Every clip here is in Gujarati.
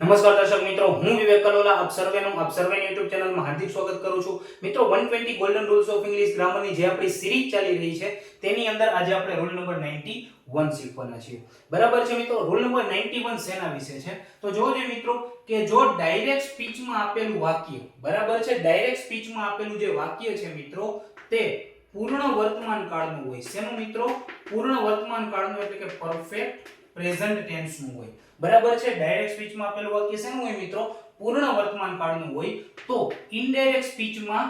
નમસ્કાર દર્શક મિત્રો, હું વિવેક કલોલા આપ સર્વેનું YouTube ચેનલમાં હાર્દિક સ્વાગત કરું છું. મિત્રો 120 ગોલ્ડન રૂલ્સ ઓફ ઇંગ્લિશ ગ્રામરની જે આપણી સિરીઝ ચાલી રહી છે તેની અંદર આજે આપણે રૂલ નંબર 91 શીખવાના છીએ. બરાબર છે મિત્રો, રૂલ નંબર 91 શેના વિશે છે? તો જોજો મિત્રો કે જો ડાયરેક્ટ સ્પીચમાં આપેલું વાક્ય, બરાબર છે, ડાયરેક્ટ સ્પીચમાં આપેલું જે વાક્ય છે મિત્રો તે પૂર્ણ વર્તમાન કાળનું હોય. શેનું મિત્રો? પૂર્ણ વર્તમાન કાળનું એટલે કે પરફેક્ટ પ્રેઝન્ટ ટેન્સ નું હોય. બરાબર છે, ડાયરેક્ટ સ્પીચમાં આપેલું વાક્ય શેનું હોય મિત્રો? પૂર્ણ વર્તમાન કાળનું હોય. તો ઇનડાયરેક્ટ સ્પીચમાં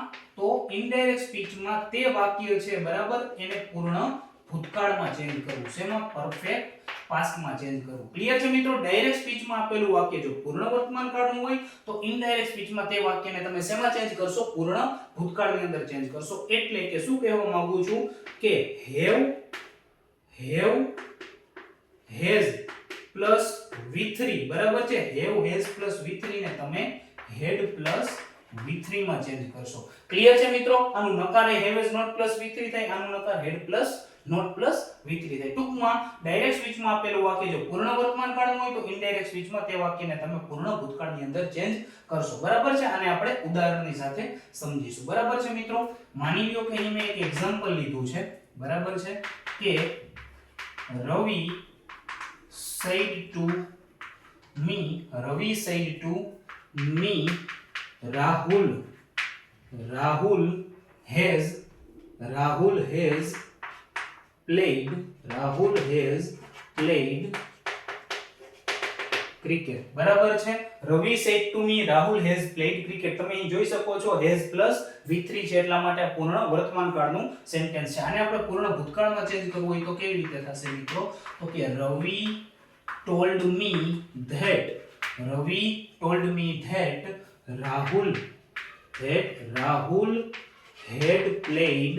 તે વાક્ય છે, બરાબર, એને પૂર્ણ ભૂતકાળમાં ચેન્જ કરવું. શેમાં? પરફેક્ટ પાસ્ટમાં ચેન્જ કરવું. ક્લિયર છે મિત્રો? ડાયરેક્ટ સ્પીચમાં આપેલું વાક્ય જો પૂર્ણ વર્તમાન કાળનું હોય તો ઇનડાયરેક્ટ સ્પીચમાં તે વાક્યને તમે શેમાં ચેન્જ કરશો? પૂર્ણ ભૂતકાળની અંદર ચેન્જ કરશો. એટલે કે શું કહેવા માંગુ છું કે have has પ્લસ v3, બરાબર છે, have has પ્લસ v3 ને તમે had પ્લસ v3 માં ચેન્જ કરશો. ક્લિયર છે મિત્રો? આનું નકાર એ have has not plus v3 થાય, આનું નકાર had plus not plus v3 થાય. ટૂંકમાં ડાયરેક્ટ સ્પીચમાં આપેલું વાક્ય જો પૂર્ણ વર્તમાન કાળનું હોય તો ઇનડાયરેક્ટ સ્પીચમાં તે વાક્યને તમે પૂર્ણ ભૂતકાળની અંદર ચેન્જ કરશો. બરાબર છે? આને આપણે ઉદાહરણની સાથે સમજીશું. બરાબર છે મિત્રો? માની લ્યો કે અહીં મેં એક એક્ઝામ્પલ લીધું છે, બરાબર છે, કે Ravi said to me Rahul has played cricket. બરાબર છે? Ravi said to me Rahul has played cricket. તમે અહીં જોઈ શકો છો has plus v3 છે એટલા માટે આ પૂર્ણ વર્તમાન કાળનું સેન્ટેન્સ છે. આને આપણે પૂર્ણ ભૂતકાળમાં ચેન્જ કરવું હોય તો કેવી રીતે થશે મિત્રો? તો કે Ravi told me that Rahul had played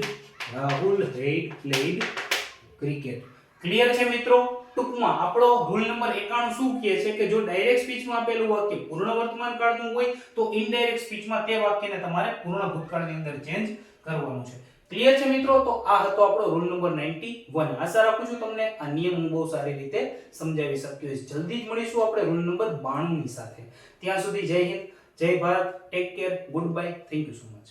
cricket. Clear છે મિત્રો? ટૂંકમાં આપણો રૂલ નંબર 91 શું કહે છે કે જો ડાયરેક્ટ સ્પીચમાં આપેલું વાક્ય પૂર્ણ વર્તમાન કાળનું હોય તો ઇનડાયરેક્ટ સ્પીચમાં તે વાક્યને તમારે પૂર્ણ ભૂતકાળની અંદર ચેન્જ કરવાનું છે. ક્લિયર છે મિત્રો? તો આ હતો આપણો રૂલ નંબર 91. આશા રાખું છું તમને આ નિયમ હું બહુ સારી રીતે સમજાવી શક્યો છું. જલ્દી જ મળીશું આપણે રૂલ નંબર 92 ની સાથે. ત્યાં સુધી જય હિન્દ, જય Bharat, take care, good bye, thank you so much.